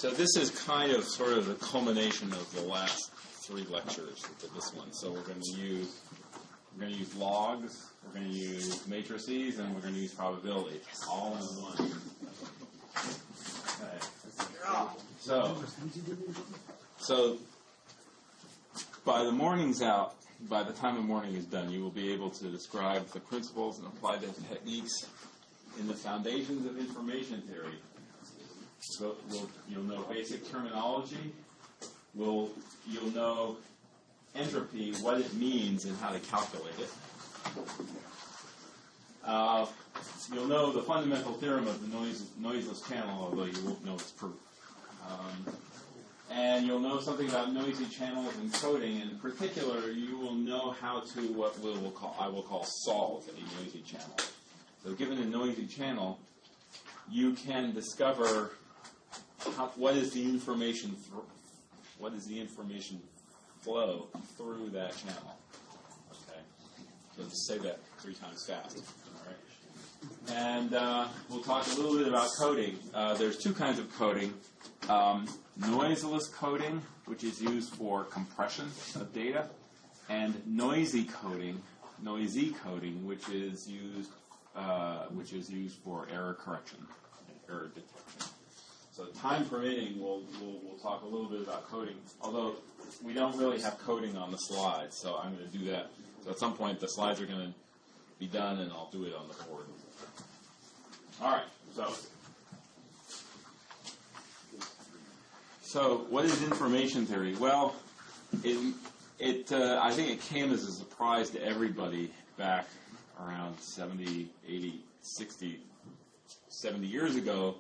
So this is kind of sort of the culmination of the last 3 lectures to this one. So we're going to use logs, we're going to use matrices, and we're going to use probability, all in one. Okay. So by the time the morning is done, you will be able to describe the principles and apply the techniques in the foundations of information theory. So you'll know basic terminology. You'll know entropy, what it means, and how to calculate it. You'll know the fundamental theorem of the noiseless channel, although you won't know its proof. And you'll know something about noisy channels and coding. In particular, you will know how to what I will call solve a noisy channel. So, given a noisy channel, you can discover what is the information flow through that channel. Okay, so just say that 3 times fast. All right, and we'll talk a little bit about coding. There's 2 kinds of coding: noiseless coding, which is used for compression of data, and noisy coding, which is used for error correction, error detection. So time permitting, we'll talk a little bit about coding, although we don't really have coding on the slides, so I'm going to do that. So at some point the slides are going to be done and I'll do it on the board. All right, so what is information theory? Well, I think it came as a surprise to everybody back around 70 years ago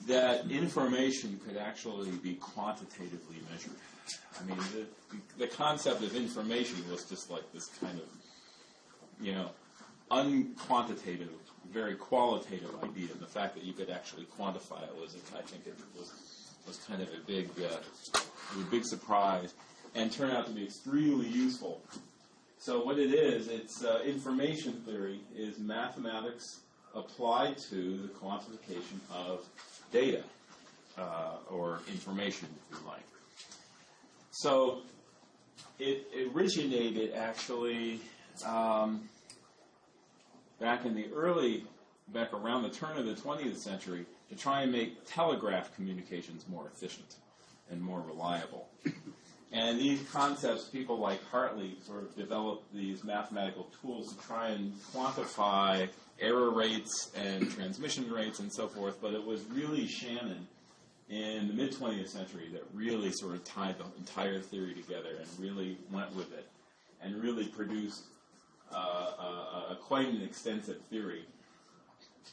that information could actually be quantitatively measured. I mean, the concept of information was just like this kind of, unquantitative, very qualitative idea. And the fact that you could actually quantify it was kind of a big surprise, and turned out to be extremely useful. So what it is, it's information theory is mathematics applied to the quantification of data, or information, if you like. So it originated actually back around the turn of the 20th century to try and make telegraph communications more efficient and more reliable. And these concepts, people like Hartley sort of developed these mathematical tools to try and quantify error rates and transmission rates and so forth, but it was really Shannon in the mid-20th century that really sort of tied the entire theory together and really went with it and really produced quite an extensive theory.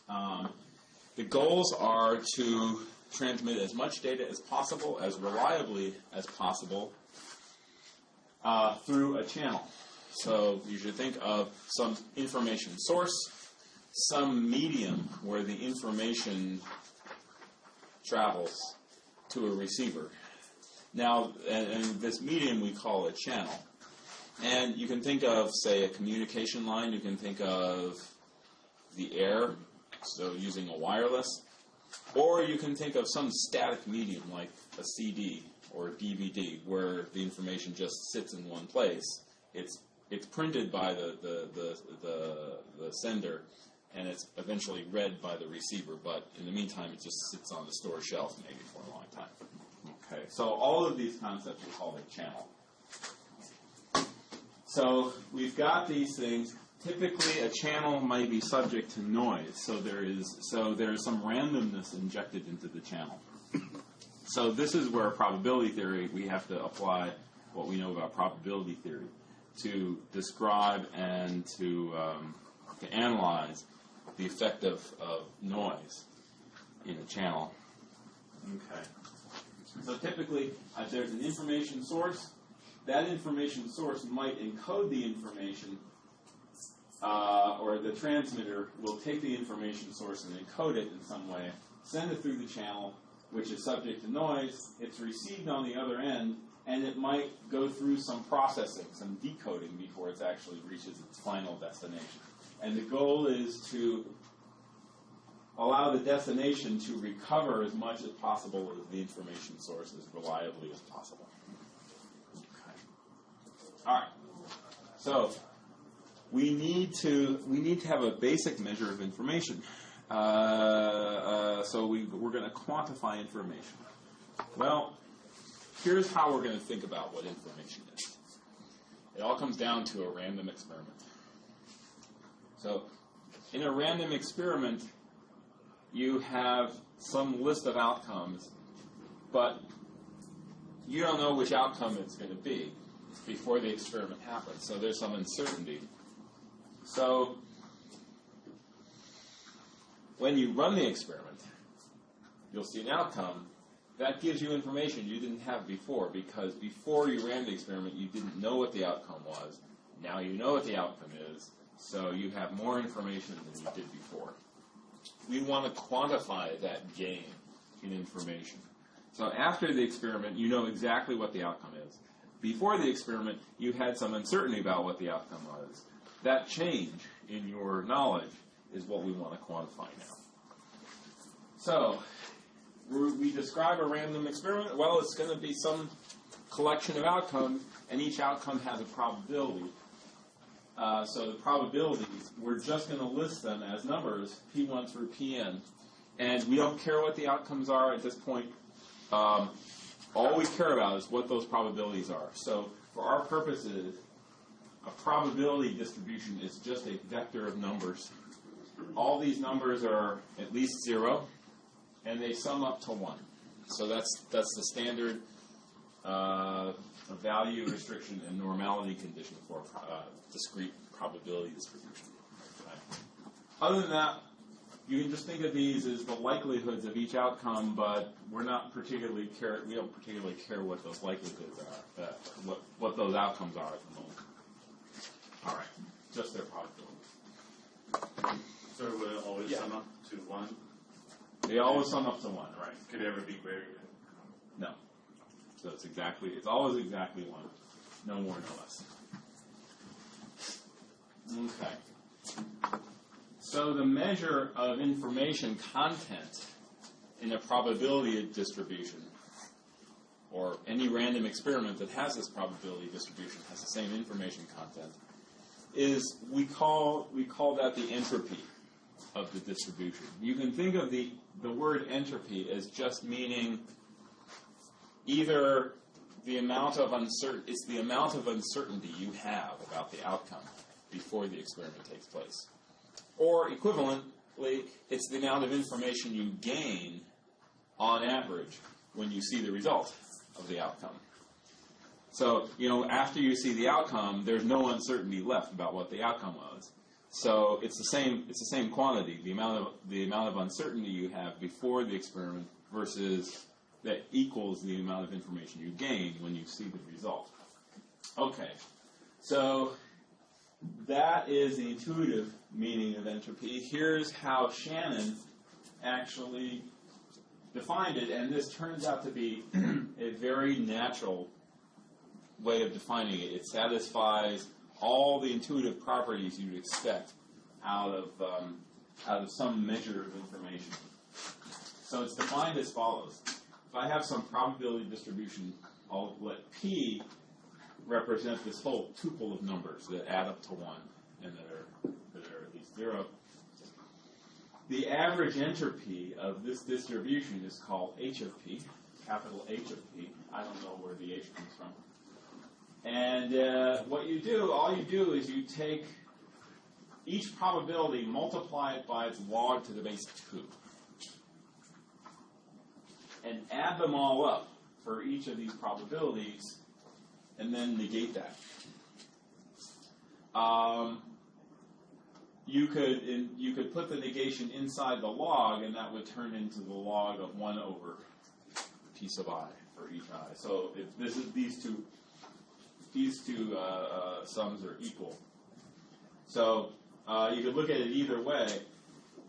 The goals are to transmit as much data as possible, as reliably as possible, through a channel. So you should think of some information source, some medium where the information travels to a receiver. Now, and this medium we call a channel. And you can think of, say, a communication line. You can think of the air, so using a wireless. Or you can think of some static medium like a CD or a DVD where the information just sits in one place. It's printed by the sender, and it's eventually read by the receiver, but in the meantime it just sits on the store shelf maybe for a long time. Okay, so all of these concepts are called a channel. So we've got these things. Typically, a channel might be subject to noise, so there is some randomness injected into the channel. So this is where probability theory, we have to apply what we know about probability theory to describe and to analyze the effect of noise in a channel. Okay. So typically, there's an information source. That information source might encode the information, or the transmitter will take the information source and encode it in some way, send it through the channel, which is subject to noise. It's received on the other end, and it might go through some processing, some decoding before it actually reaches its final destination. And the goal is to allow the destination to recover as much as possible of the information source as reliably as possible. Okay. All right. So we need to have a basic measure of information. So we're going to quantify information. Well, here's how we're going to think about what information is. It all comes down to a random experiment. So in a random experiment, you have some list of outcomes, but you don't know which outcome it's going to be before the experiment happens. So there's some uncertainty. So when you run the experiment, you'll see an outcome. That gives you information you didn't have before, because before you ran the experiment, you didn't know what the outcome was. Now you know what the outcome is, so you have more information than you did before. We want to quantify that gain in information. So after the experiment, you know exactly what the outcome is. Before the experiment, you had some uncertainty about what the outcome was. That change in your knowledge is what we want to quantify now. So we describe a random experiment. Well, it's going to be some collection of outcomes, and each outcome has a probability. So the probabilities, we're just going to list them as numbers, P1 through Pn. And we don't care what the outcomes are at this point. All we care about is what those probabilities are. So for our purposes, a probability distribution is just a vector of numbers. All these numbers are at least 0, and they sum up to 1. So that's the standard value restriction and normality condition for discrete probability distribution. Okay. Other than that, you can just think of these as the likelihoods of each outcome, but we don't particularly care what those likelihoods are, what those outcomes are at the moment. All right, just their probabilities. So it will always sum up to 1? They always sum up to 1, right? Could it ever be greater? No. So it's always exactly 1. No more, no less. Okay. So the measure of information content in a probability distribution, or any random experiment that has this probability distribution, has the same information content, is we call that the entropy of the distribution. You can think of the word entropy as just meaning either the amount of uncertainty you have about the outcome before the experiment takes place. Or equivalently, it's the amount of information you gain on average when you see the result of the outcome. So, after you see the outcome, there's no uncertainty left about what the outcome was. So it's the same quantity, the amount of uncertainty you have before the experiment versus that equals the amount of information you gain when you see the result. Okay, so that is the intuitive meaning of entropy. Here's how Shannon actually defined it, and this turns out to be a very natural way of defining it. It satisfies all the intuitive properties you'd expect out of some measure of information. So it's defined as follows. If I have some probability distribution, I'll let P represent this whole tuple of numbers that add up to 1 and that are at least 0. The average entropy of this distribution is called H of P, capital H of P. I don't know where the H comes from. And all you do is you take each probability, multiply it by its log to the base 2, and add them all up for each of these probabilities, and then negate that. You could put the negation inside the log, and that would turn into the log of 1 over p sub I for each I. So if these two sums are equal. So you could look at it either way.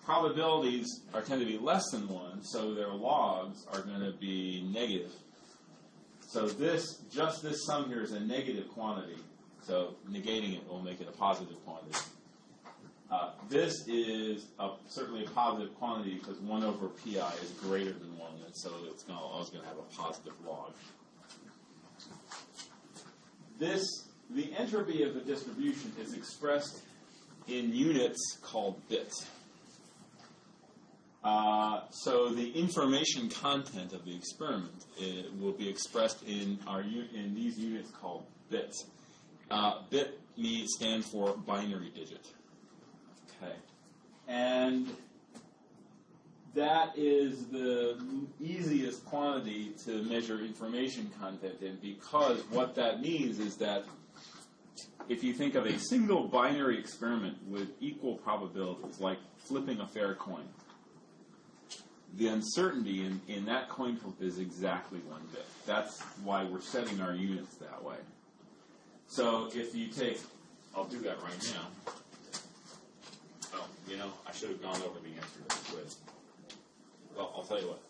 Probabilities tend to be less than 1, so their logs are going to be negative. So this sum here is a negative quantity. So negating it will make it a positive quantity. This is certainly a positive quantity because 1 over pi is greater than 1, and so it's always going to have a positive log. The entropy of the distribution is expressed in units called bits. So the information content of the experiment will be expressed in these units called bits. Bit stands for binary digit. Okay, and that is the easiest quantity to measure information content in, because what that means is that if you think of a single binary experiment with equal probabilities, like flipping a fair coin, the uncertainty in that coin flip is exactly 1 bit. That's why we're setting our units that way. So if you take, I'll do that right now. Oh, I should have gone over the answer to the quiz. Well, I'll tell you what.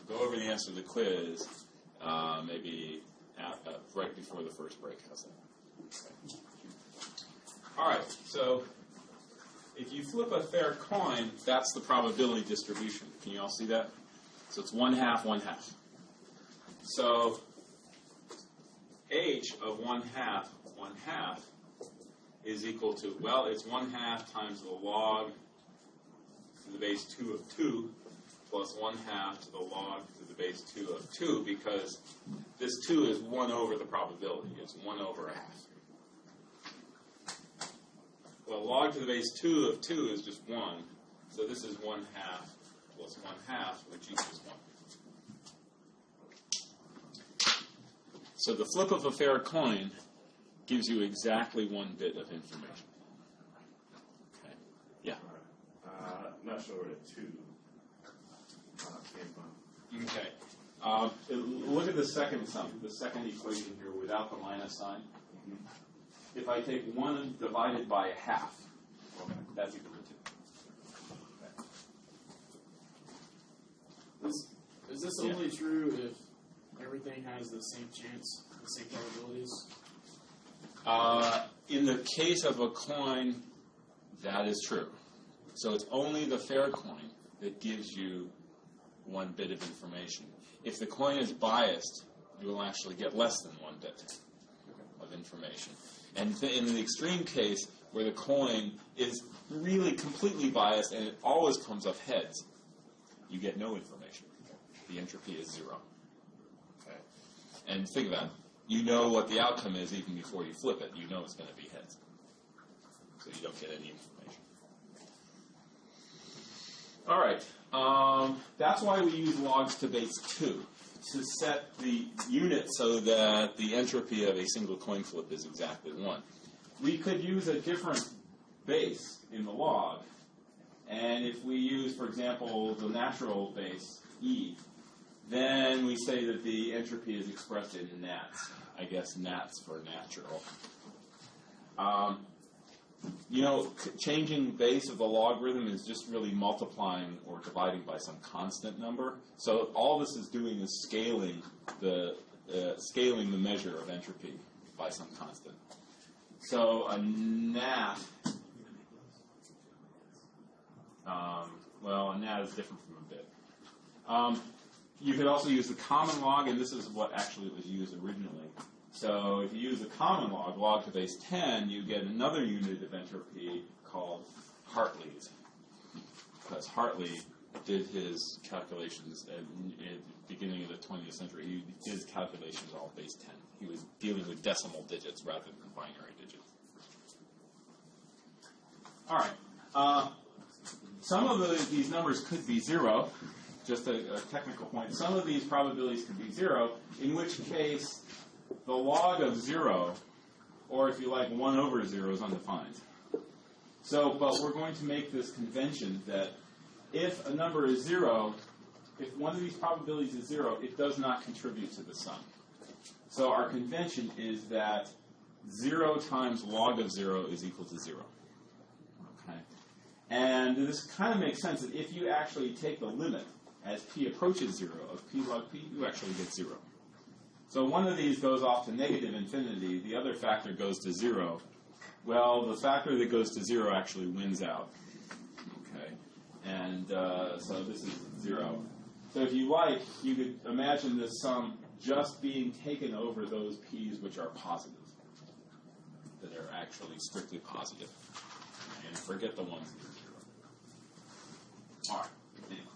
Go over the answer to the quiz maybe right before the first break. How's that? Okay. All right, so if you flip a fair coin, that's the probability distribution. Can you all see that? So it's 1/2, 1/2. So h of 1/2, 1/2 is equal to, well, it's 1/2 times the log to the base 2 of 2 plus 1/2 to the log to the base 2 of 2, because this 2 is 1 over the probability. It's 1 over 1/2. Well, log to the base 2 of 2 is just 1, so this is 1/2 plus 1/2, which equals 1. So the flip of a fair coin gives you exactly 1 bit of information. Okay. Yeah. Not sure where the 2 came from. Okay. Look at the second sum, the second equation here without the minus sign. If I take 1 divided by 1/2, that's equal to 2. Is this only true if everything has the same chance, the same probabilities? In the case of a coin, that is true. So it's only the fair coin that gives you 1 bit of information. If the coin is biased, you will actually get less than 1 bit of information. And in the extreme case, where the coin is really completely biased and it always comes up heads, you get no information. The entropy is 0. Okay. And think about it. You know what the outcome is even before you flip it. You know it's going to be heads. So you don't get any information. All right. That's why we use logs to base 2, to set the unit so that the entropy of a single coin flip is exactly 1. We could use a different base in the log, and if we use, for example, the natural base, E, then we say that the entropy is expressed in nats. I guess nats for natural. Changing base of the logarithm is just really multiplying or dividing by some constant number. So all this is doing is scaling the measure of entropy by some constant. So a nat, a nat is different from a bit. You could also use the common log, and this is what actually was used originally. So if you use the common log, log to base 10, you get another unit of entropy called Hartley's. Because Hartley did his calculations at the beginning of the 20th century. He did his calculations all base 10. He was dealing with decimal digits rather than binary digits. All right. Some of these numbers could be 0. Just a technical point. Some of these probabilities could be 0, in which case the log of 0, or if you like 1 over 0, is undefined. But we're going to make this convention that if a number is 0, if one of these probabilities is 0, it does not contribute to the sum. So our convention is that 0 times log of 0 is equal to 0. Okay? And this kind of makes sense that if you actually take the limit as p approaches 0 of p log p, you actually get 0. So one of these goes off to negative infinity, the other factor goes to 0, Well, the factor that goes to 0 actually wins out. Okay, and so this is 0. So if you like, you could imagine this sum just being taken over those p's which are positive, that are actually strictly positive, and forget the ones that are 0. All right. Anyway.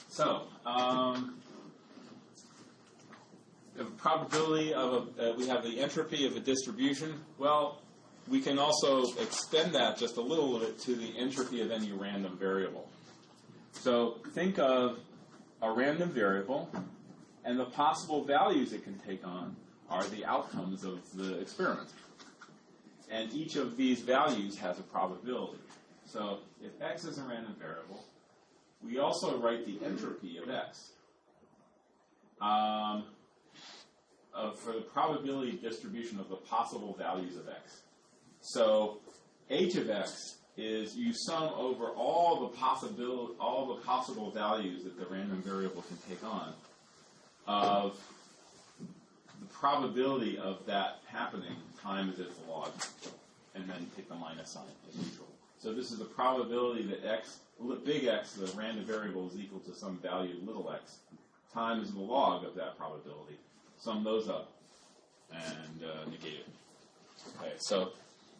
So the probability of we have the entropy of a distribution. Well, we can also extend that just a little bit to the entropy of any random variable. So think of a random variable, and the possible values it can take on are the outcomes of the experiment. And each of these values has a probability. So if x is a random variable, we also write the entropy of x for the probability distribution of the possible values of x. So h of x is you sum over all the possible values that the random variable can take on of the probability of that happening times its log, and then take the minus sign as usual. So this is the probability that x, big X, the random variable, is equal to some value little x times the log of that probability. Sum those up and negate it. Okay, so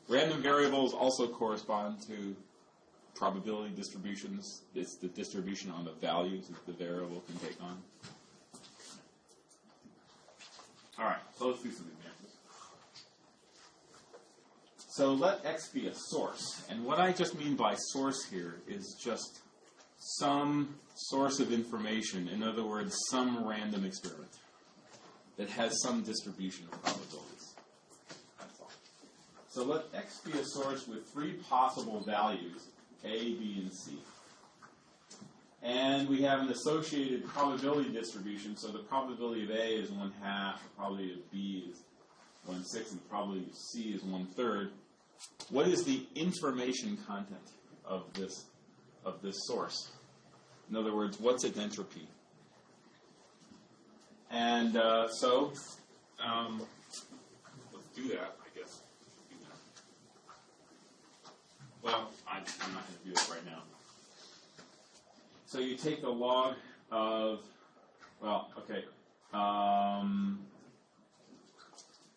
random variables also correspond to probability distributions. It's the distribution on the values that the variable can take on. All right, so let's do some examples. So let x be a source. And what I just mean by source here is just some source of information. In other words, some random experiment that has some distribution of probabilities. That's all. So let x be a source with 3 possible values, a, b, and c. And we have an associated probability distribution. So the probability of A is 1/2, the probability of B is 1/6, and the probability of C is 1/3. What is the information content of this source? In other words, what's its entropy? And so let's do that, I guess. Well, I'm not going to do it right now. So you take the log of, well, okay.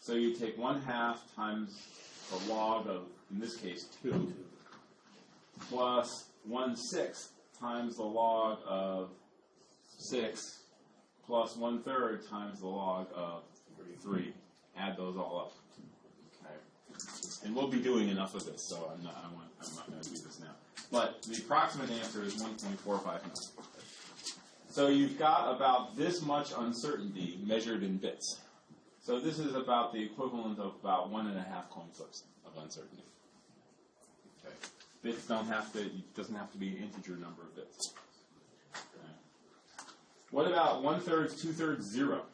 So you take 1/2 times the log of, in this case, 2, plus 1/6 times the log of 6, plus 1/3 times the log of 3. Add those all up. Okay. And we'll be doing enough of this, so I'm not going to do this now. But the approximate answer is 1.459. So you've got about this much uncertainty measured in bits. So this is about the equivalent of about 1.5 coin flips of uncertainty. Okay. Bits doesn't have to be an integer number of bits. Okay. What about 1/3, 2/3, 0?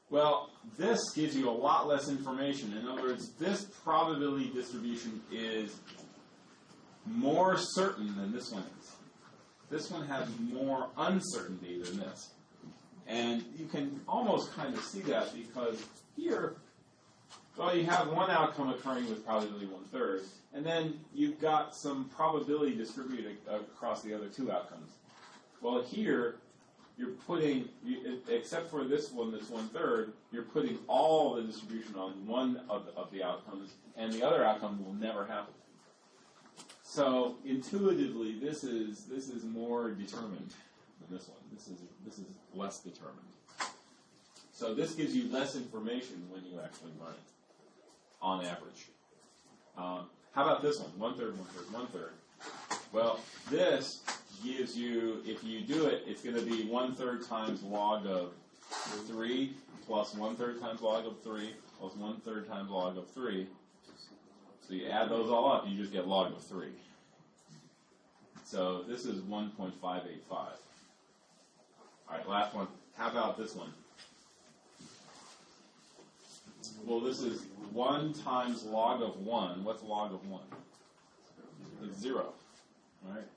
Well, this gives you a lot less information. In other words, this probability distribution is more certain than this one is. This one has more uncertainty than this. And you can almost kind of see that because here, well, you have one outcome occurring with probability 1/3, and then you've got some probability distributed across the other 2 outcomes. Well, here, you're putting, except for this one that's 1/3, you're putting all the distribution on one of the outcomes, and the other outcome will never happen. So intuitively, this is more determined than this one. This is less determined. So this gives you less information when you actually run it, on average. How about this one? 1/3, 1/3, 1/3. Well, this gives you, if you do it, it's going to be 1/3 times log of 3 plus 1/3 times log of 3 plus 1/3 times log of 3. So you add those all up, you just get log of 3. So this is 1.585. All right, last one. How about this one? Well, this is 1 times log of 1. What's log of 1? It's 0. All right?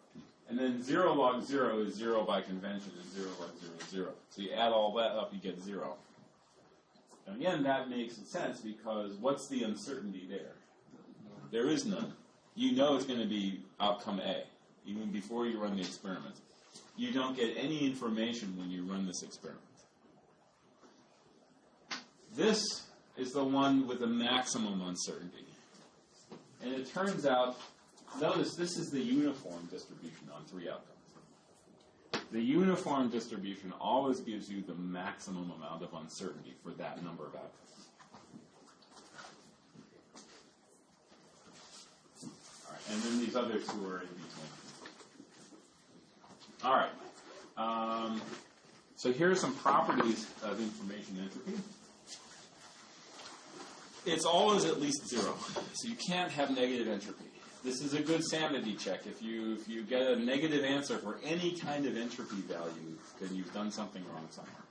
And then 0 log 0 is 0 by convention, and 0 log 0 is 0. So you add all that up, you get 0. And again, that makes sense because what's the uncertainty there? There is none. You know it's going to be outcome A, even before you run the experiment. You don't get any information when you run this experiment. This is the one with the maximum uncertainty. And it turns out, notice this is the uniform distribution on 3 outcomes. The uniform distribution always gives you the maximum amount of uncertainty for that number of outcomes. All right, and then these other 2 are in between. All right. So here are some properties of information entropy. It's always at least 0, so you can't have negative entropy. This is a good sanity check. If you get a negative answer for any kind of entropy value, then you've done something wrong somewhere.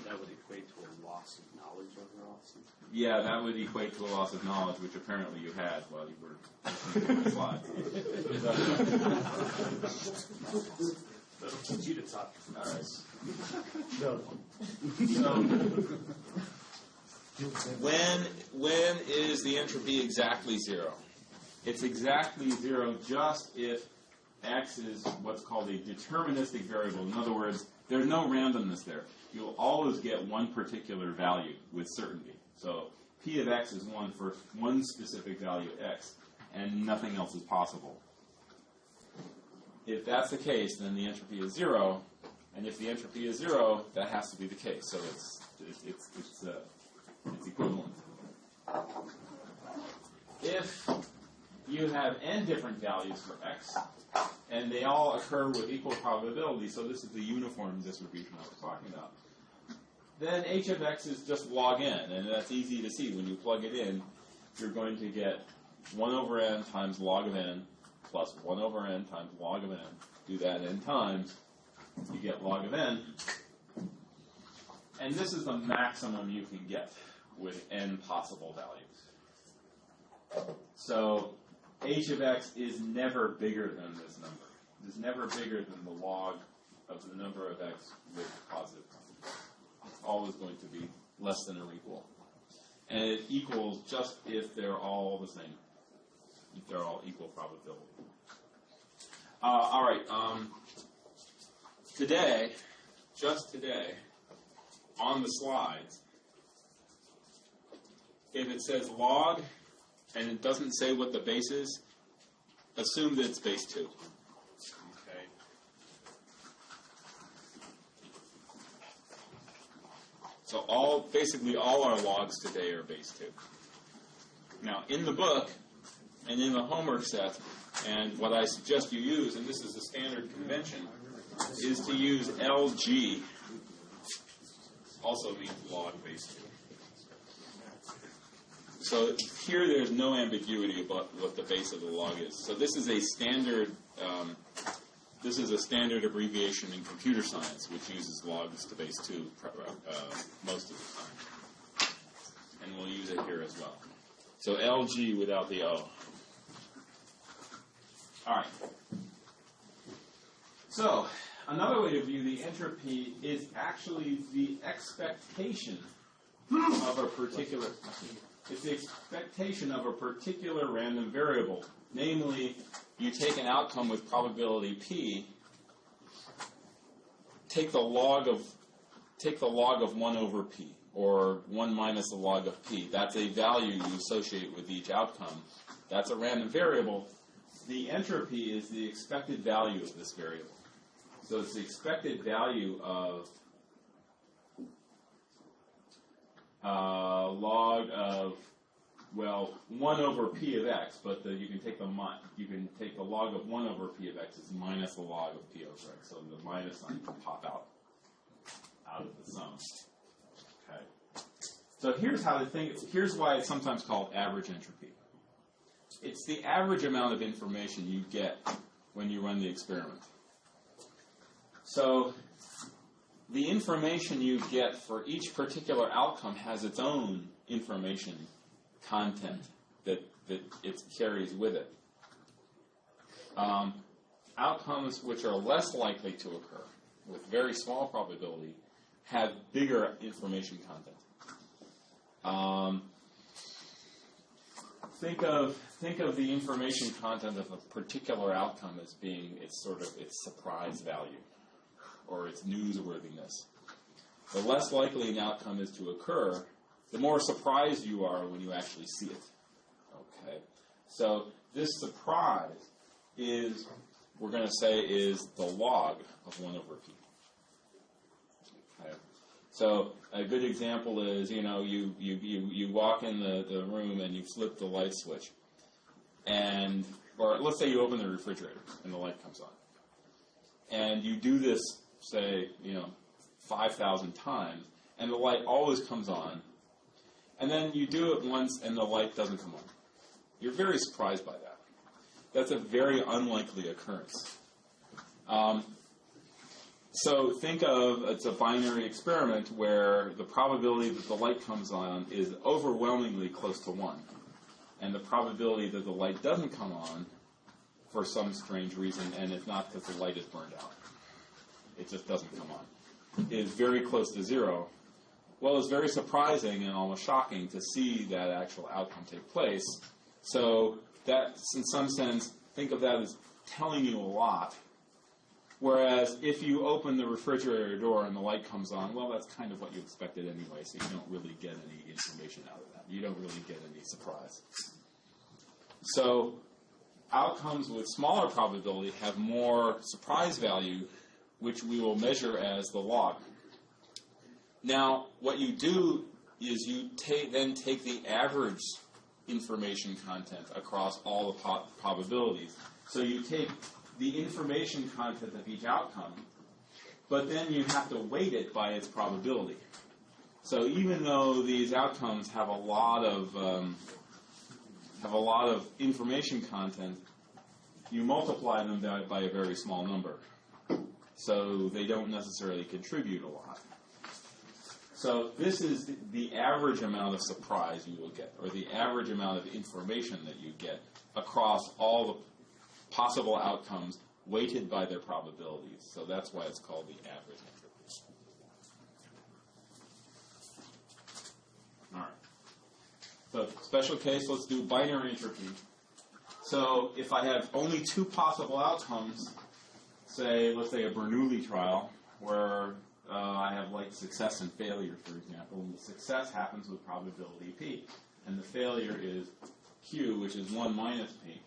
That would equate to a loss of knowledge overall. Yeah, that would equate to a loss of knowledge, which apparently you had while you were listening to the slides. That'll teach you to talk. All right. No. So, when is the entropy exactly 0? It's exactly 0 just if x is what's called a deterministic variable. In other words, there's no randomness there. You'll always get one particular value with certainty. So p of x is 1 for one specific value x, and nothing else is possible. If that's the case, then the entropy is 0, and if the entropy is 0, that has to be the case. So it's equivalent. If you have n different values for x, and they all occur with equal probability, so this is the uniform distribution I was talking about, then h of x is just log n, and that's easy to see. When you plug it in, you're going to get 1 over n times log of n plus 1 over n times log of n. Do that n times, you get log of n. And this is the maximum you can get with n possible values. So h of x is never bigger than this number. It is never bigger than the log of the number of x with positive confidence. It's always going to be less than or equal. And it equals just if they're all the same, if they're all equal probability. All right. Today, just today, on the slides, if it says log and it doesn't say what the base is, assume that it's base 2. Okay. So basically all our logs today are base 2. Now, in the book and in the homework set, and what I suggest you use, and this is the standard convention, is to use LG. Also means log base 2. So here there's no ambiguity about what the base of the log is. So this is a standard abbreviation in computer science, which uses logs to base 2 most of the time. And we'll use it here as well. So LG without the O. All right. So another way to view the entropy is actually the expectation of a particular. It's the expectation of a particular random variable. Namely, you take an outcome with probability p. Take the log of 1 over p, or 1 minus the log of p. That's a value you associate with each outcome. That's a random variable. The entropy is the expected value of this variable. So it's the expected value of log of, 1 over p of x, but you can take the log of 1 over p of x is minus the log of p over x. So the minus sign can pop out of the sum. Okay. So here's why it's sometimes called average entropy. It's the average amount of information you get when you run the experiment. So the information you get for each particular outcome has its own information content that it carries with it. Outcomes which are less likely to occur with very small probability have bigger information content. Think of the information content of a particular outcome as being its surprise value or its newsworthiness. The less likely an outcome is to occur, the more surprised you are when you actually see it. Okay, so this surprise is, we're going to say, is the log of 1 over p. Okay. So a good example is, you walk in the room and you flip the light switch, or let's say you open the refrigerator and the light comes on, and you do this, say, 5,000 times, and the light always comes on, and then you do it once and the light doesn't come on. You're very surprised by that. That's a very unlikely occurrence. So think of, it's a binary experiment where the probability that the light comes on is overwhelmingly close to 1. And the probability that the light doesn't come on for some strange reason, and if not because the light is burned out, it just doesn't come on, is very close to 0. Well, it's very surprising and almost shocking to see that actual outcome take place. So that, in some sense, think of that as telling you a lot. Whereas if you open the refrigerator door and the light comes on, well, that's kind of what you expected anyway, so you don't really get any information out of that. You don't really get any surprise. So outcomes with smaller probability have more surprise value, which we will measure as the log. Now, what you do is you then take the average information content across all the probabilities. So you take the information content of each outcome, but then you have to weight it by its probability. So even though these outcomes have a lot of information content, you multiply them by a very small number. So they don't necessarily contribute a lot. So this is the average amount of surprise you will get, or the average amount of information that you get across all the possible outcomes weighted by their probabilities. So that's why it's called the average entropy. All right. So special case, let's do binary entropy. So if I have only 2 possible outcomes, let's say a Bernoulli trial, where I have like success and failure, for example, and the success happens with probability p, and the failure is q, which is 1 minus p,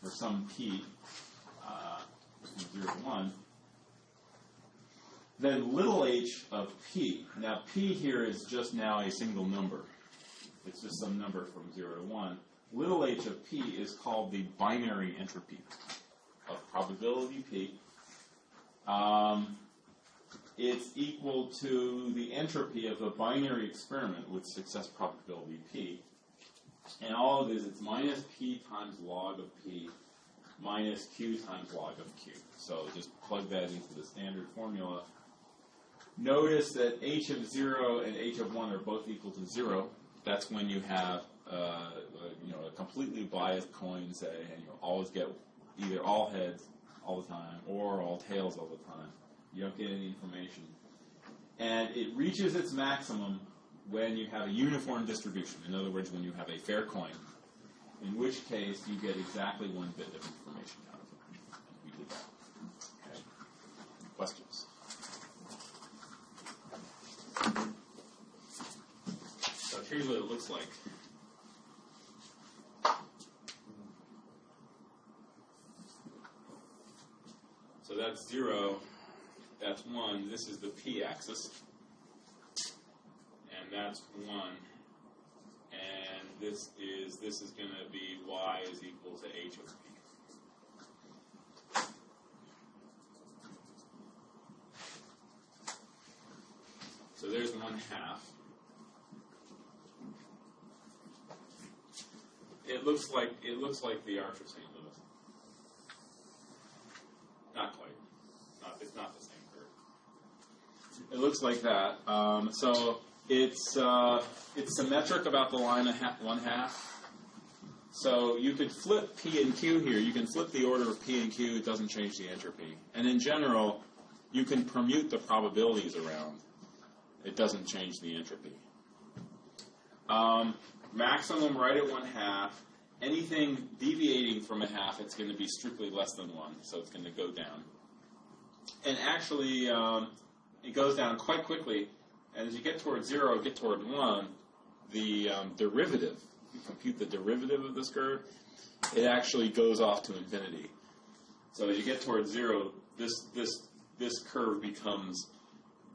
for some p, from 0 to 1, then little h of p. Now p here is just now a single number. It's just some number from 0 to 1. Little h of p is called the binary entropy of probability p. It's equal to the entropy of the binary experiment with success probability p. And all it is, it's minus p times log of p minus q times log of q. So just plug that into the standard formula. Notice that h of 0 and h of 1 are both equal to 0. That's when you have a completely biased coin, say, and you always get either all heads all the time or all tails all the time. You don't get any information. And it reaches its maximum when you have a uniform distribution. In other words, when you have a fair coin, in which case you get exactly 1 bit of information out of it. And we did that. Okay. Questions? So here's what it looks like. So that's 0. That's 1. This is the p-axis. And that's 1. And this is going to be y is equal to h of p. So there's 1/2. It looks like the Arch of St. Louis. Not quite. It's not the same curve. It looks like that. So it's symmetric about the line 1/2. So you could flip P and Q here. You can flip the order of P and Q. It doesn't change the entropy. And in general, you can permute the probabilities around. It doesn't change the entropy. Maximum right at 1/2. Anything deviating from 1/2, it's going to be strictly less than 1, so it's going to go down. And actually, it goes down quite quickly. And as you get toward 0, get toward 1, the derivative, you compute the derivative of this curve, it actually goes off to infinity. So as you get toward 0, this curve becomes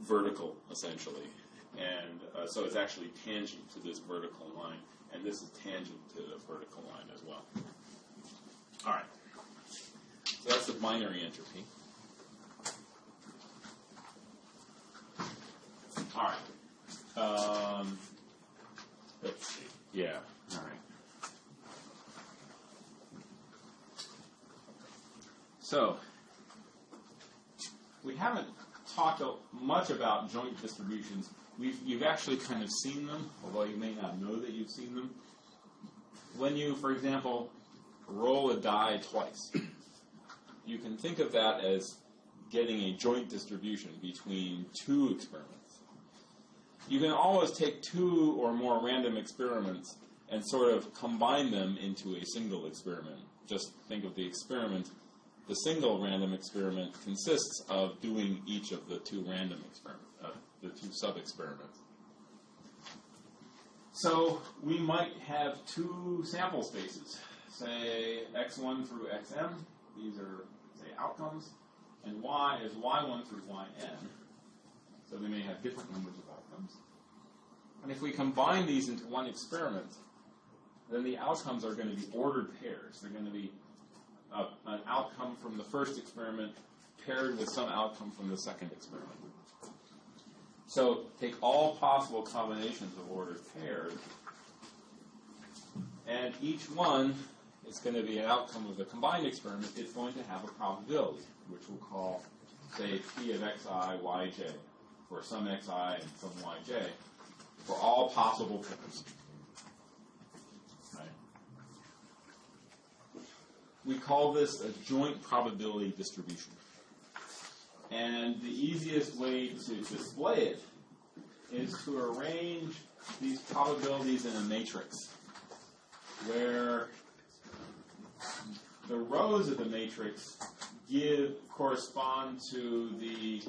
vertical, essentially. And so it's actually tangent to this vertical line. And this is tangent to the vertical line as well. All right. So that's the binary entropy. All right. Let's see. Yeah. All right. So we haven't talked much about joint distributions. You've actually kind of seen them, although you may not know that you've seen them. When you, for example, roll a die twice, you can think of that as getting a joint distribution between two experiments. You can always take two or more random experiments and sort of combine them into a single experiment. Just think of the experiment. The single random experiment consists of doing each of the two random experiments, the two sub-experiments. So we might have two sample spaces, say x1 through xm. These are, say, outcomes. And y is y1 through yn. So they may have different numbers of outcomes. And if we combine these into one experiment, then the outcomes are going to be ordered pairs. They're going to be an outcome from the first experiment paired with some outcome from the second experiment. So take all possible combinations of ordered pairs, and each one is going to be an outcome of the combined experiment. It's going to have a probability, which we'll call, say, P of xi, yj, for some xi and some yj, for all possible pairs. Right? We call this a joint probability distribution. And the easiest way to display it is to arrange these probabilities in a matrix where the rows of the matrix correspond to the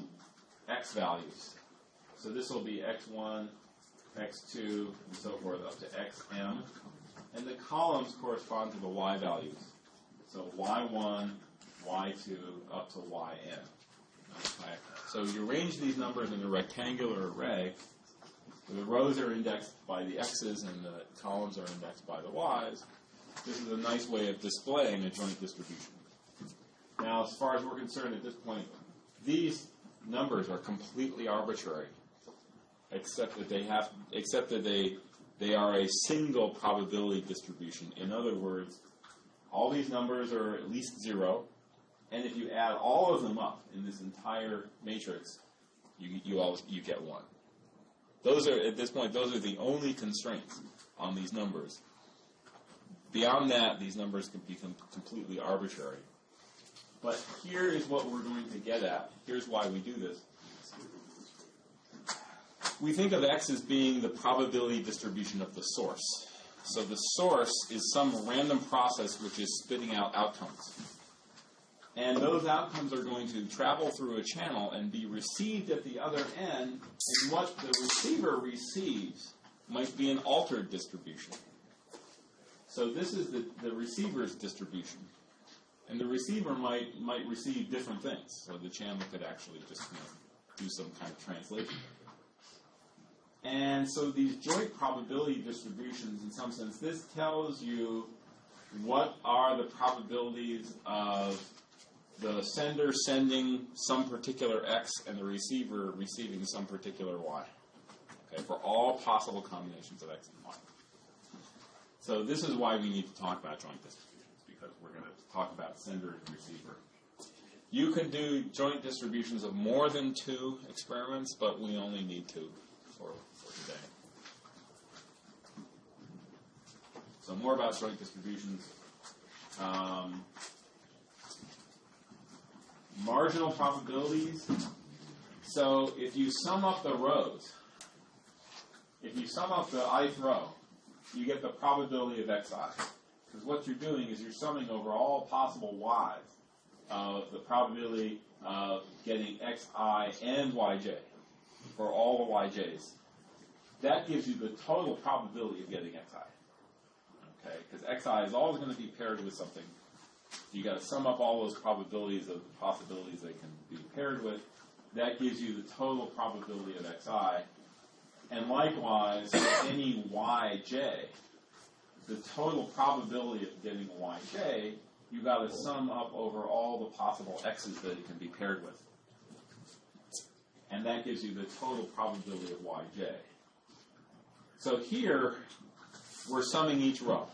x values. So this will be x1, x2, and so forth up to xm. And the columns correspond to the y values. So y1, y2, up to yn. Okay. So you arrange these numbers in a rectangular array. The rows are indexed by the x's and the columns are indexed by the y's. This is a nice way of displaying a joint distribution. Now, as far as we're concerned at this point, these numbers are completely arbitrary, except that they are a single probability distribution. In other words, all these numbers are at least 0. And if you add all of them up in this entire matrix, you get 1. Those are, at this point, those are the only constraints on these numbers. Beyond that, these numbers can become completely arbitrary. But here is what we're going to get at. Here's why we do this. We think of x as being the probability distribution of the source. So the source is some random process which is spitting out outcomes. And those outcomes are going to travel through a channel and be received at the other end, and what the receiver receives might be an altered distribution. So this is the receiver's distribution. And the receiver might receive different things. So the channel could actually just do some kind of translation. And so these joint probability distributions, in some sense, this tells you what are the probabilities of the sender sending some particular x and the receiver receiving some particular y, okay, for all possible combinations of x and y. So this is why we need to talk about joint distributions, because we're going to talk about sender and receiver. You can do joint distributions of more than 2 experiments, but we only need 2 for today. So more about joint distributions. Marginal probabilities. So if you sum up the rows, if you sum up the ith row, you get the probability of xi. Because what you're doing is you're summing over all possible y's of the probability of getting xi and yj for all the yj's. That gives you the total probability of getting xi. Okay, because xi is always going to be paired with something. You got to sum up all those probabilities of the possibilities they can be paired with. That gives you the total probability of xi. And likewise, for any yj, the total probability of getting a yj, you got to sum up over all the possible x's that it can be paired with. And that gives you the total probability of yj. So here, we're summing each row.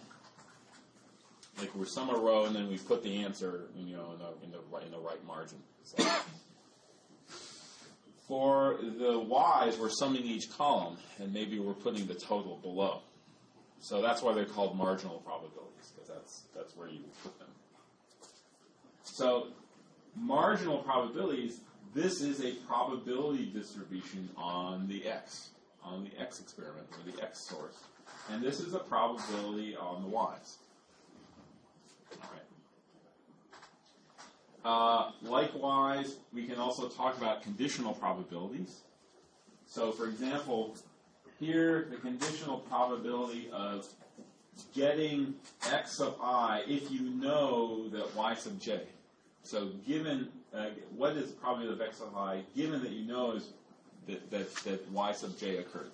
Like we sum a row and then we put the answer, in the right margin. So for the y's, we're summing each column, and maybe we're putting the total below. So that's why they're called marginal probabilities, because that's where you put them. So marginal probabilities, this is a probability distribution on the x experiment, or the x source. And this is a probability on the y's. Likewise, we can also talk about conditional probabilities. So, for example, here the conditional probability of getting x sub I if you know that y sub j. So, given what is the probability of x sub I given that you know is that y sub j occurred?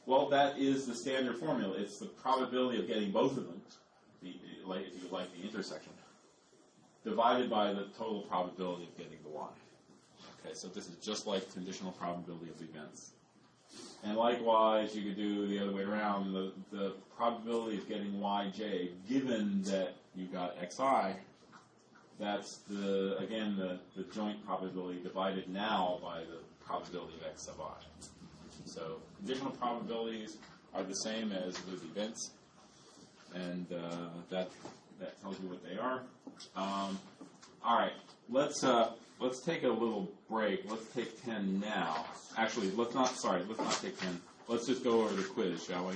Well, that is the standard formula. It's the probability of getting both of them, if you like the intersection, divided by the total probability of getting the y. Okay, so this is just like conditional probability of events. And likewise, you could do the other way around. The probability of getting yj, given that you got xi, that's the joint probability divided now by the probability of x sub I. So conditional probabilities are the same as with events, and that tells you what they are. All right, let's take a little break. Let's take 10 now. Actually, let's not take 10. Let's just go over the quiz, shall we?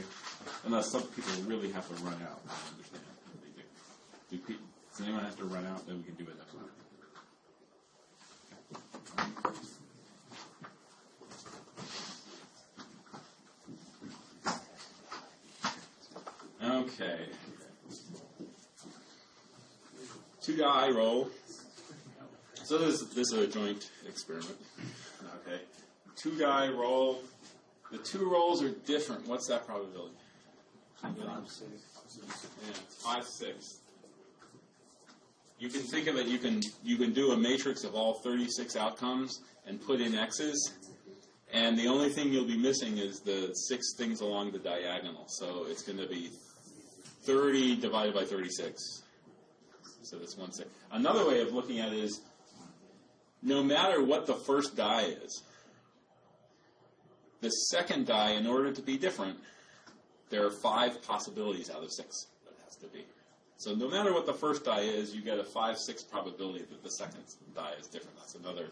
Unless some people really have to run out. I understand what they do. Does anyone have to run out? Then we can do it next time. Okay. 2-die roll. So this is a joint experiment. Okay. 2-die roll. The two rolls are different. What's that probability? 5/6. Yeah, 5/6. You can think of it. You can do a matrix of all 36 outcomes and put in x's, and the only thing you'll be missing is the 6 things along the diagonal. So it's going to be 30 divided by 36. So that's 1/6. Another way of looking at it is, no matter what the first die is, the second die, in order to be different, there are 5 possibilities out of 6 that it has to be. So no matter what the first die is, you get a 5/6 probability that the second die is different. That's another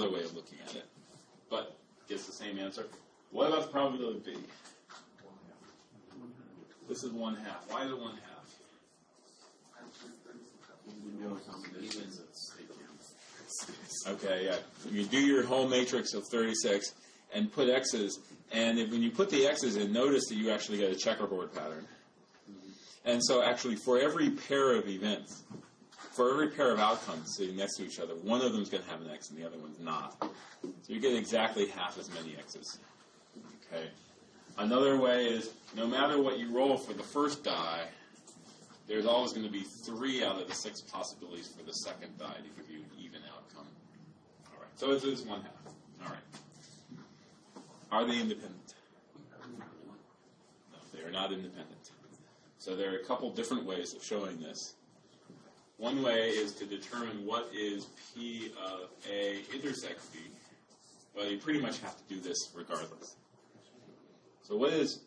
way of looking at it. But gets the same answer. What about the probability of B? This is 1/2. Why is it 1/2? Okay, yeah. You do your whole matrix of 36 and put x's, and when you put the x's in, notice that you actually get a checkerboard pattern. And so actually for every pair of events, for every pair of outcomes sitting next to each other, one of them is going to have an x and the other one's not. So you get exactly half as many x's. Okay. Another way is, no matter what you roll for the first die, there's always going to be 3 out of the 6 possibilities for the second die to give you an even outcome. All right. So it is 1/2. All right. Are they independent? No, they are not independent. So there are a couple different ways of showing this. One way is to determine what is P of A intersect B. Well, you pretty much have to do this regardless. So what is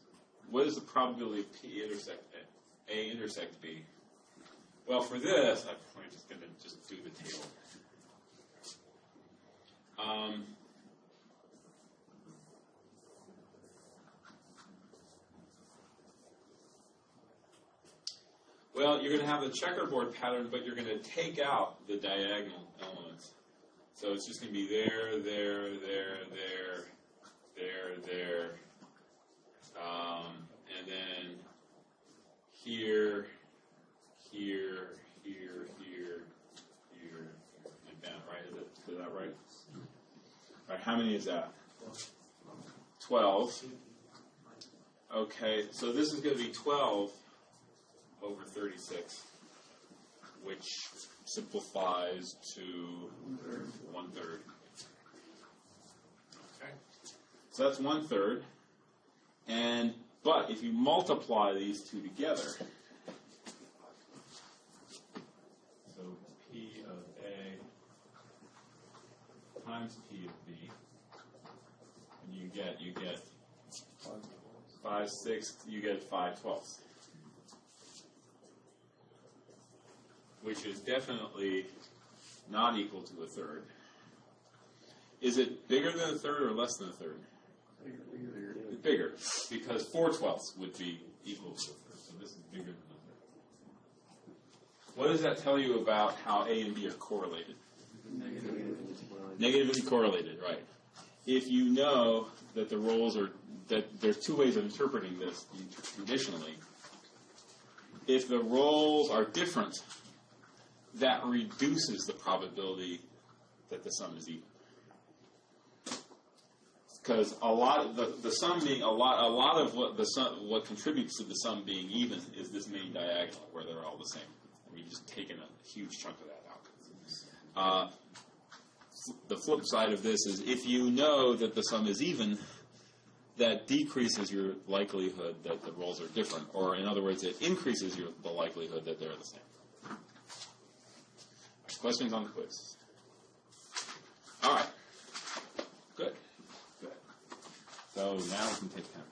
the probability of P intersect A intersect B? Well, for this, I'm just going to just do the table. Well, you're going to have the checkerboard pattern, but you're going to take out the diagonal elements. So it's just going to be there, and then here, like that, right? Is that right? All right, how many is that? 12. Okay, so this is going to be 12 over 36, which simplifies to 1/3. Okay, so that's 1/3. But if you multiply these two together, so P of A times P of B, and you get 5/6, you get 5/12, which is definitely not equal to 1/3. Is it bigger than 1/3 or less than 1/3? It's bigger, because 4/12 would be equal to 1/3, so this is bigger than 1/3. What does that tell you about how A and B are correlated? Negatively correlated, right. If you know that the roles are, that there's two ways of interpreting this conditionally. If the roles are different, that reduces the probability that the sum is even. Because a lot of the sum being a lot of what contributes to the sum being even is this main diagonal where they're all the same. And we've just taken a huge chunk of that out. The flip side of this is if you know that the sum is even, that decreases your likelihood that the roles are different, or in other words, it increases the likelihood that they're the same. Questions on the quiz? All right. Good. So now we can take 10.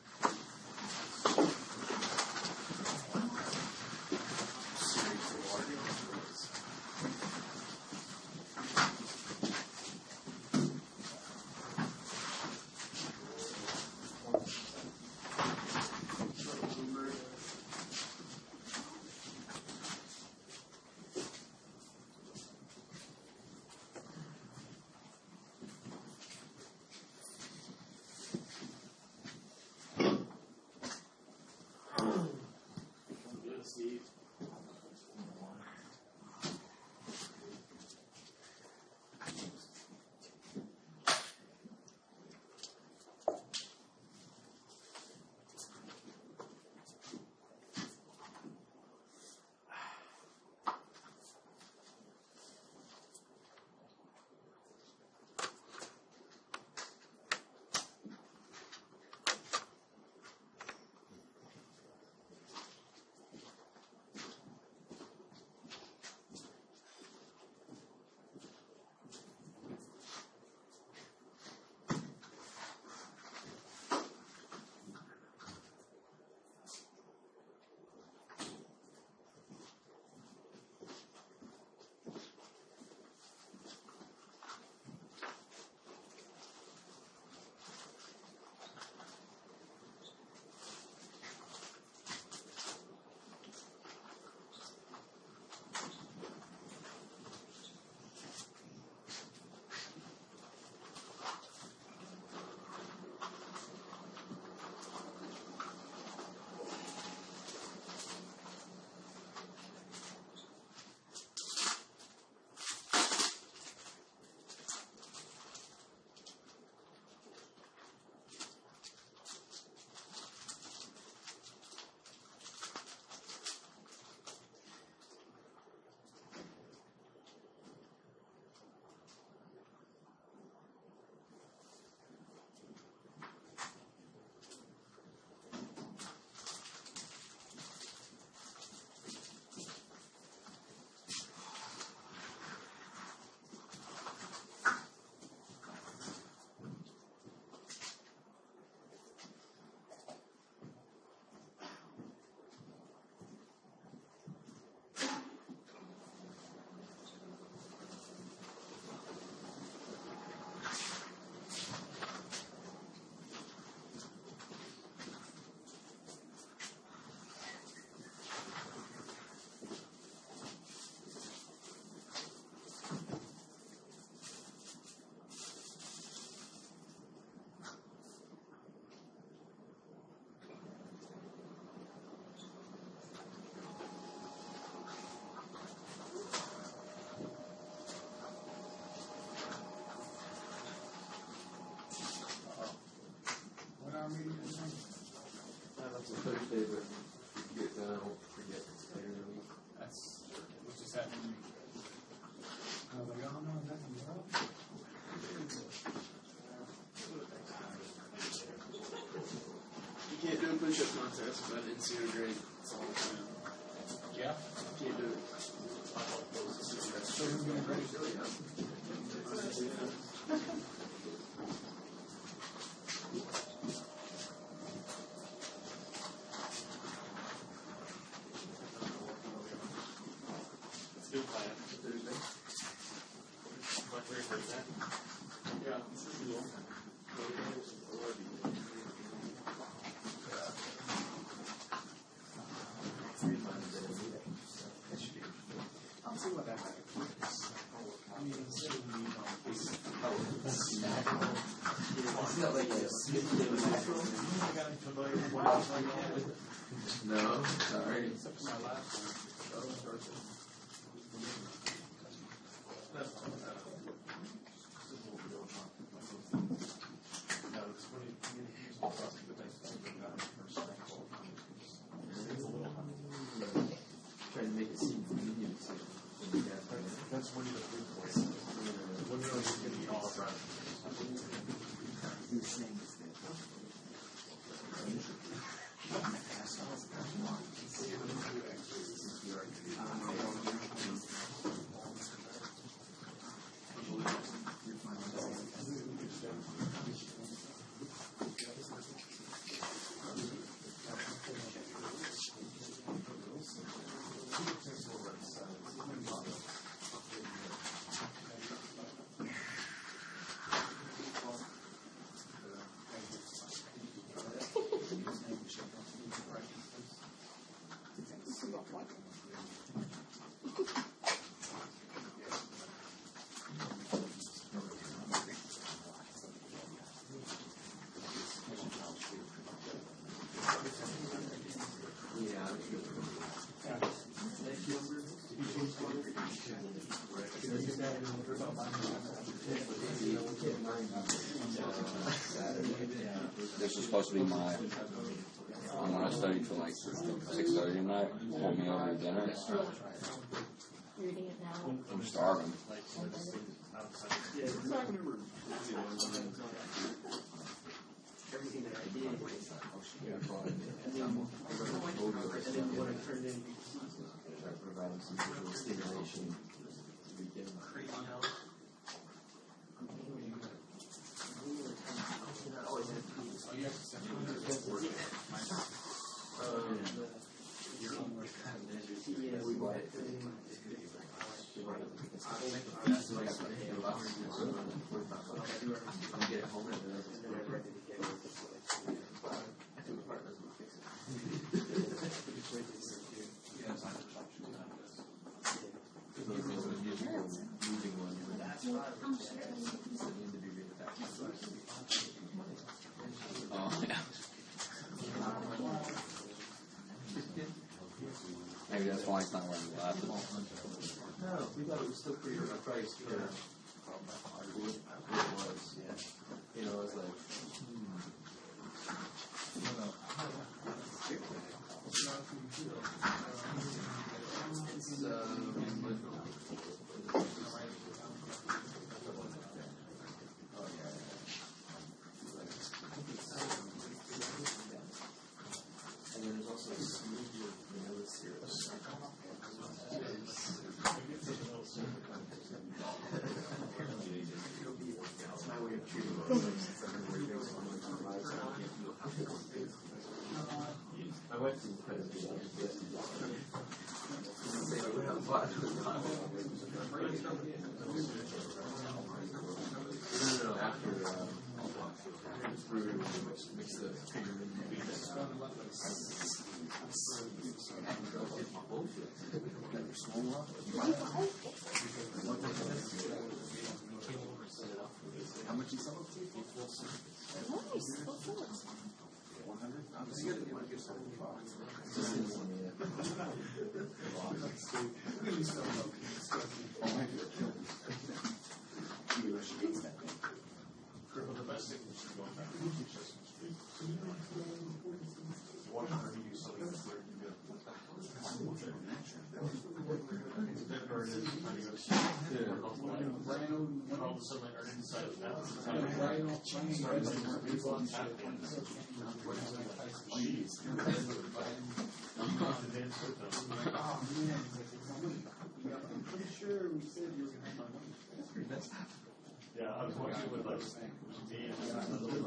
contest, but in senior grade, it's all the time. Yeah. Can't do it. So who's going to grade? It's a good plan. Thursday. My 3%. Yeah, it's cool. I'll see what that happens. I mean, it's not like no, sorry. Except for my last one. Trying to make it seem convenient. That's when you have 3 points. When you're going to be all around. You're saying this thing. This was supposed to be my, when I studied till like 6:30 tonight, pulled me over to dinner. Reading it now. I'm starving. Everything that I did, and then what I turned in, providing some visual stimulation to begin with. Oh, yeah. Maybe that's why he's not wearing glasses. No, we thought it was still pretty priced for what it was, yeah. You know, it was like, and then there's also a smoothie of vanilla syrup. It's my way of treating my wife's incredibly no, after mix the how much you sell it to? Nice. What's that? 100? all of a sudden are inside of that. I'm pretty sure we said you were going to have money. Yeah, I was watching with like me and another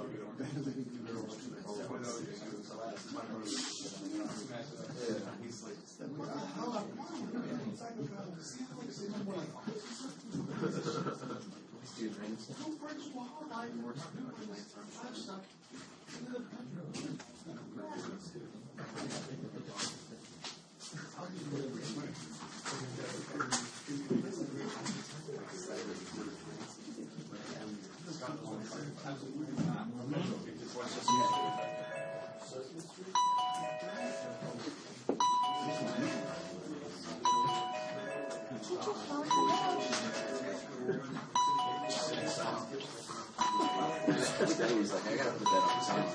He's like, I gotta put that on sound.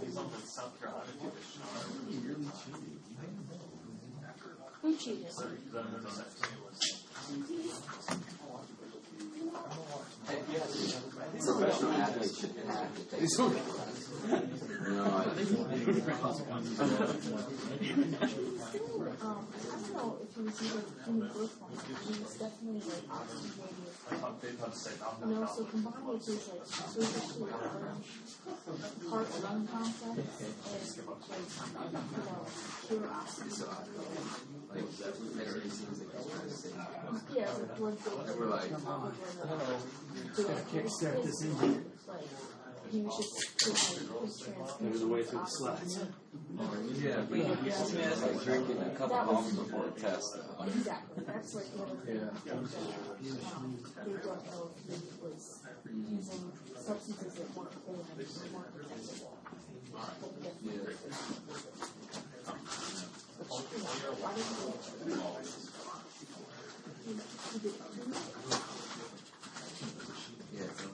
he's on the South Carolina division. Who cheated? Professional athletes should have to take it. No, I think I don't know if he was either in the growth one. He was definitely like oxygen so combined with his like surgically large heart lung complex and pure oxygen. everybody seems like it's trying to say. Yeah, it's like blood filter. We're like, kickstart this engine. Like, he was just There's a way through the slides. yeah, but it's like drinking a couple bombs before a test. Exactly. That's like the other thing. They don't know if he was using substances that weren't acceptable.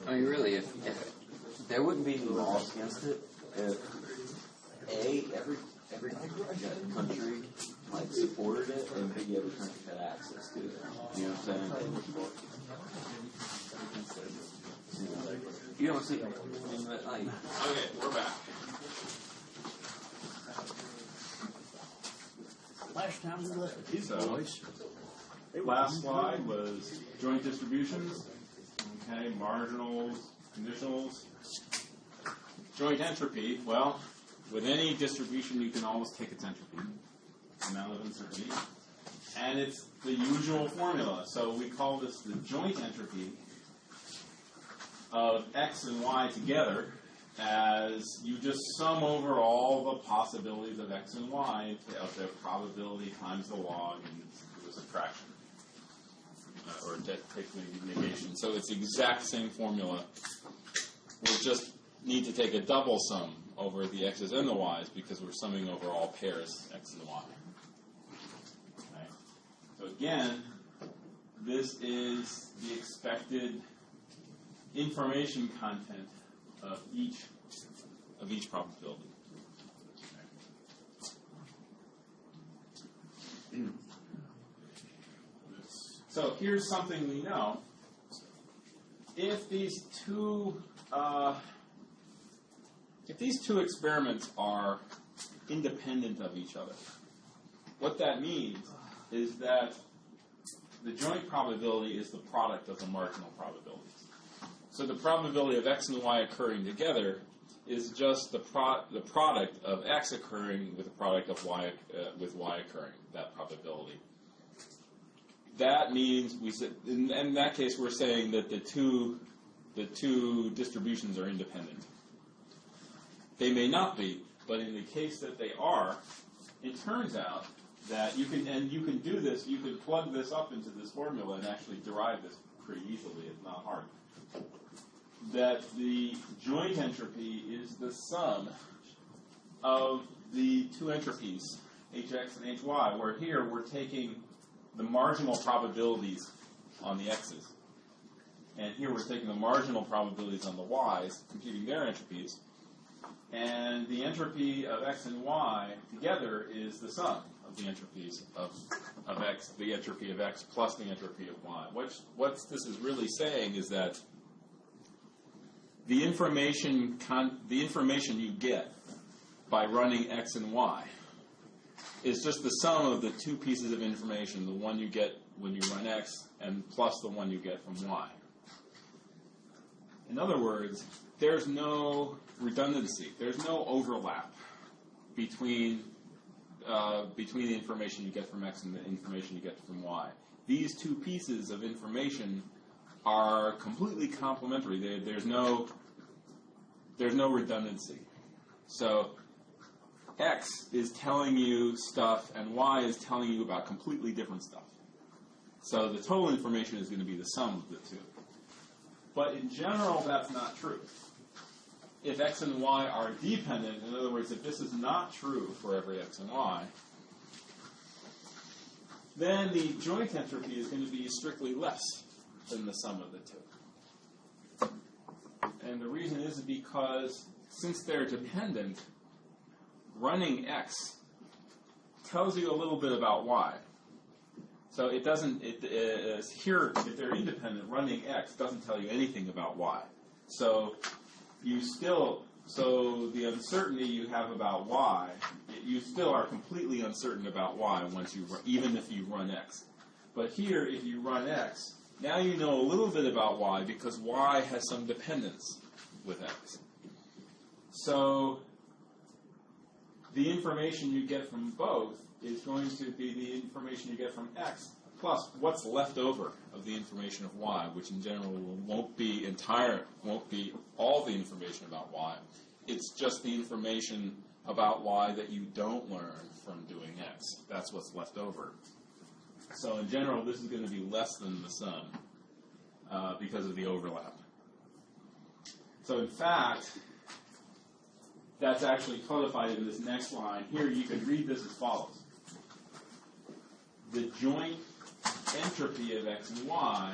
I mean, really, if there wouldn't be any laws against it, if every country like supported it, and maybe every country had access to it. You know what I'm saying? You don't see, like, Okay, we're back. Last time we left these So- boys. Last slide was joint distributions. Okay, marginals, conditionals. Joint entropy, well, with any distribution you can always take its entropy, amount of uncertainty, and it's the usual formula. So we call this the joint entropy of x and y together, as you just sum over all the possibilities of x and y of the probability times the log and do a subtraction. Or take the negation. So it's the exact same formula. We'll just need to take a double sum over the x's and the y's because we're summing over all pairs x and y. Okay. So again, this is the expected information content of each probability. Okay. So here's something we know. If these two experiments are independent of each other, what that means is that the joint probability is the product of the marginal probabilities. So the probability of x and y occurring together is just the product of x occurring with the product of y with y occurring. That probability. That means in that case we're saying that the two distributions are independent. They may not be, but in the case that they are, it turns out that you can do this. You can plug this up into this formula and actually derive this pretty easily. It's not hard. That the joint entropy is the sum of the two entropies, hx and hy, where here we're taking the marginal probabilities on the x's. And here we're taking the marginal probabilities on the y's, computing their entropies. And the entropy of x and y together is the sum of the entropies of x, the entropy of x plus the entropy of y. What this is really saying is that the information you get by running x and y is just the sum of the two pieces of information, the one you get when you run x and plus the one you get from y. In other words, there's no redundancy. There's no overlap between the information you get from x and the information you get from y. These two pieces of information are completely complementary. There's no redundancy. So x is telling you stuff and y is telling you about completely different stuff. So the total information is going to be the sum of the two. But in general, that's not true. If x and y are dependent, in other words, if this is not true for every x and y, then the joint entropy is going to be strictly less than the sum of the two. And the reason is because since they're dependent, running x tells you a little bit about y. So it doesn't, here, if they're independent, running x doesn't tell you anything about y. So the uncertainty you have about y, you still are completely uncertain about y even if you run x. But here, if you run x, now you know a little bit about y because y has some dependence with x. So the information you get from both is going to be the information you get from x plus what's left over of the information of y, which in general won't be all the information about y. It's just the information about y that you don't learn from doing x. That's what's left over. So in general, this is going to be less than the sum because of the overlap. So in fact, that's actually codified in this next line. Here you can read this as follows. The joint entropy of x and y,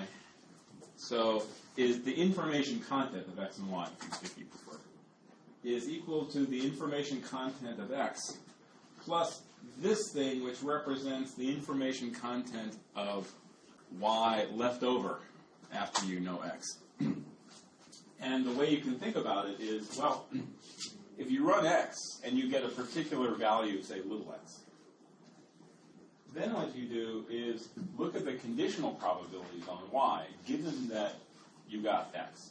so is the information content of x and y, if you prefer, is equal to the information content of x plus this thing which represents the information content of y left over after you know x. And the way you can think about it is, well, if you run x and you get a particular value, say little x, then what you do is look at the conditional probabilities on y, given that you got x.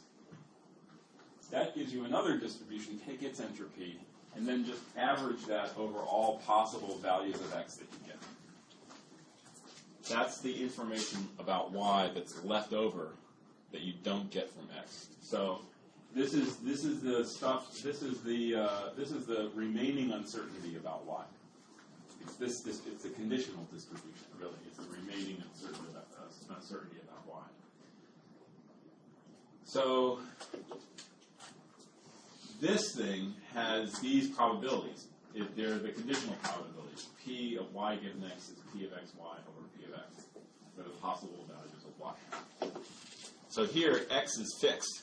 That gives you another distribution, take its entropy, and then just average that over all possible values of x that you get. That's the information about y that's left over that you don't get from x. So this is the stuff. This is the remaining uncertainty about y. It's a conditional distribution, really. It's the remaining uncertainty about y. So this thing has these probabilities. They're the conditional probabilities. P of y given x is P of xy over P of x for the possible values of y. So here, x is fixed.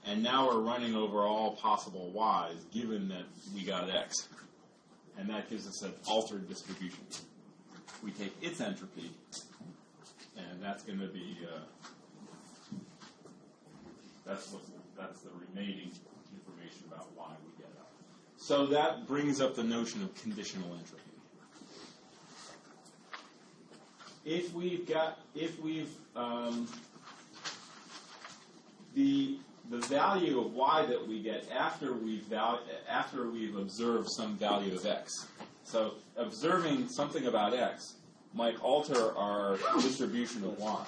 And now we're running over all possible y's given that we got x. And that gives us an altered distribution. We take its entropy, and that's going to be, that's the remaining information about y we get out. So that brings up the notion of conditional entropy. The value of y that we get after we've observed some value of x. So observing something about x might alter our distribution of y.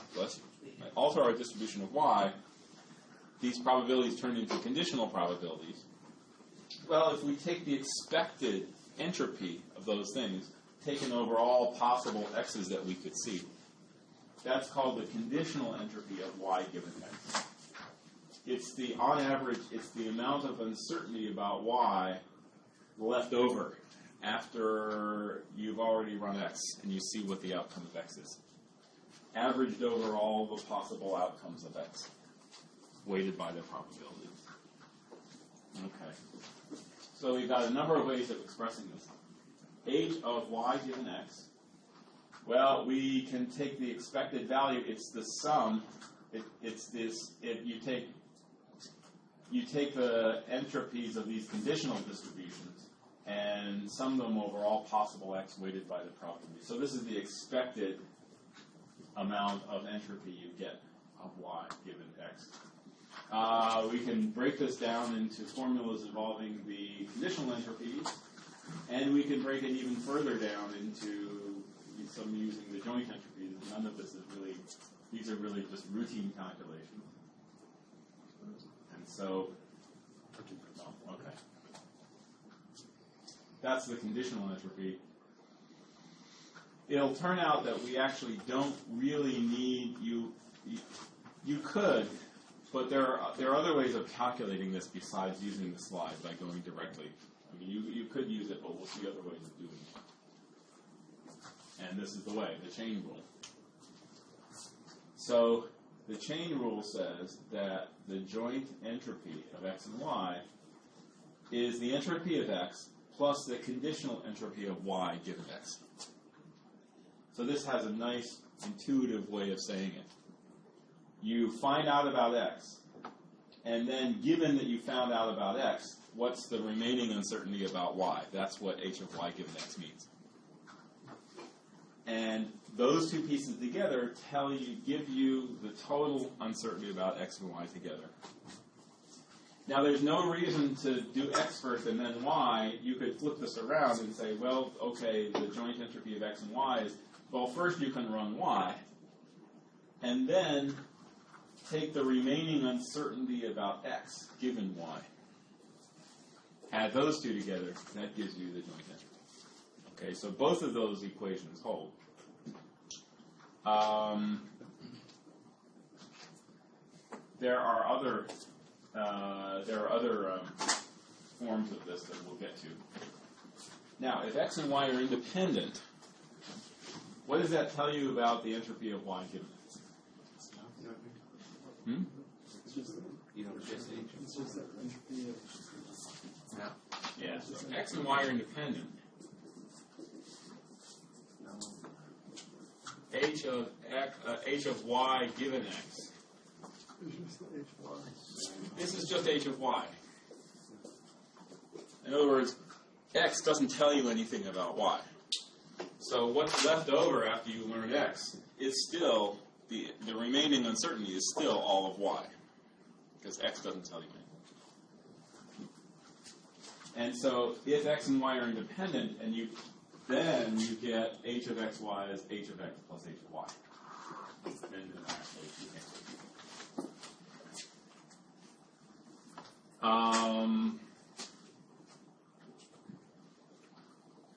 Might alter our distribution of y. These probabilities turn into conditional probabilities. Well, if we take the expected entropy of those things, taken over all possible x's that we could see, that's called the conditional entropy of y given x. On average, it's the amount of uncertainty about y left over after you've already run x and you see what the outcome of x is. Averaged over all the possible outcomes of x, weighted by their probabilities. Okay. So we've got a number of ways of expressing this. H of y given x. Well, we can take the expected value. It's the sum. You take the entropies of these conditional distributions and sum them over all possible x weighted by the probability. So this is the expected amount of entropy you get of y given x. We can break this down into formulas involving the conditional entropies, and we can break it even further down into some using the joint entropies. None of this is really, these are really just routine calculations. And so, oh, okay. That's the conditional entropy. It'll turn out that we actually don't really need, you could, but there are other ways of calculating this besides using the slide by going directly. I mean, you could use it, but we'll see other ways of doing it. And this is the way, the chain rule. So the chain rule says that the joint entropy of x and y is the entropy of x plus the conditional entropy of y given x. So this has a nice intuitive way of saying it. You find out about x, and then given that you found out about x, what's the remaining uncertainty about y? That's what h of y given x means. And those two pieces together give you the total uncertainty about x and y together. Now, there's no reason to do x first and then y. You could flip this around and say, well, okay, the joint entropy of x and y is, well, first you can run y, and then take the remaining uncertainty about x given y. Add those two together, that gives you the joint entropy. Okay, so both of those equations hold. There are other forms of this that we'll get to. Now, if x and y are independent, what does that tell you about the entropy of y given x? Hmm? You know, just Yeah, so x and y are independent. H of y given x. This is just h of y. In other words, x doesn't tell you anything about y. So what's left over after you learn x is still, the remaining uncertainty is still all of y. Because x doesn't tell you anything. And so if x and y are independent, and then you get h of xy as h of x plus h of y.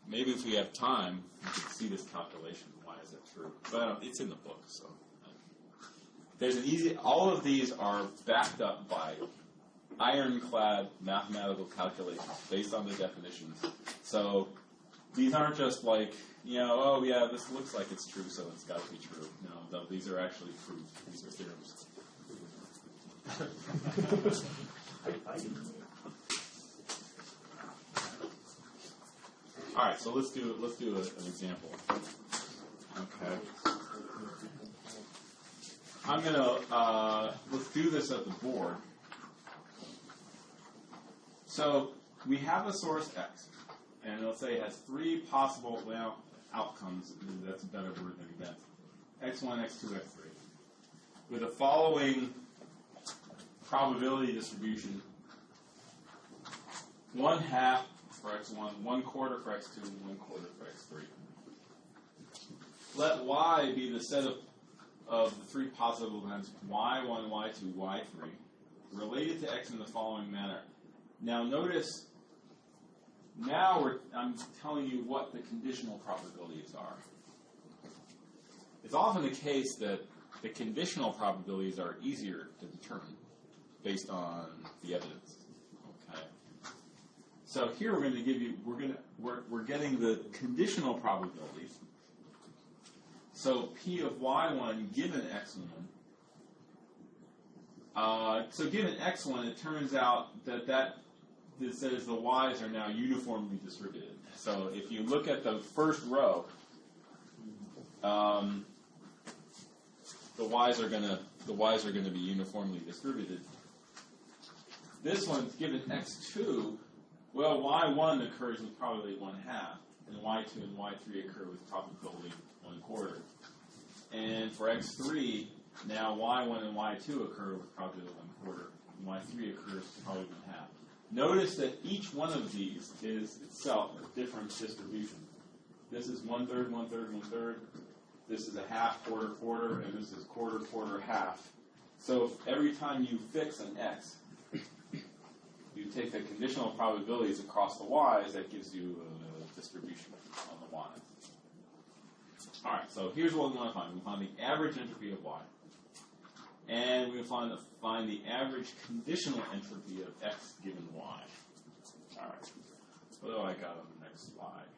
Maybe if we have time, we can see this calculation. Why is that true? But it's in the book, so there's an easy. All of these are backed up by ironclad mathematical calculations based on the definitions. So these aren't just like, oh yeah, this looks like it's true, so it's got to be true. No, these are actually proofs. These are theorems. All right, so let's do an example. Okay. I'm gonna let's do this at the board. So we have a source x, and let's say it has three possible outcomes. That's a better word than events. x1, x2, x3. With the following probability distribution: 1/2 for x1, 1/4 for x2, and 1/4 for x3. Let y be the set of the three possible events y1, y2, y3 related to x in the following manner. Now notice, I'm telling you what the conditional probabilities are. It's often the case that the conditional probabilities are easier to determine based on the evidence. Okay. So here we're going to give you, we're getting the conditional probabilities. So P of y1 given x1. So given x1, it turns out that that says the y's are now uniformly distributed. So if you look at the first row, the y's are gonna be uniformly distributed. This one's given x2. Well, y1 occurs with probability 1/2, and y2 and y3 occur with probability 1/4. And for x3, now y1 and y2 occur with probability 1/4, and y3 occurs with probability 1/2. Notice that each one of these is itself a different distribution. This is 1/3, 1/3, 1/3. This is a half, quarter, quarter, and this is quarter, quarter, half. So every time you fix an x, you take the conditional probabilities across the y's, that gives you a distribution on the y. All right, so here's what we want to find. We find the average entropy of y. And we find the average conditional entropy of x given y. All right, what do I got on the next slide?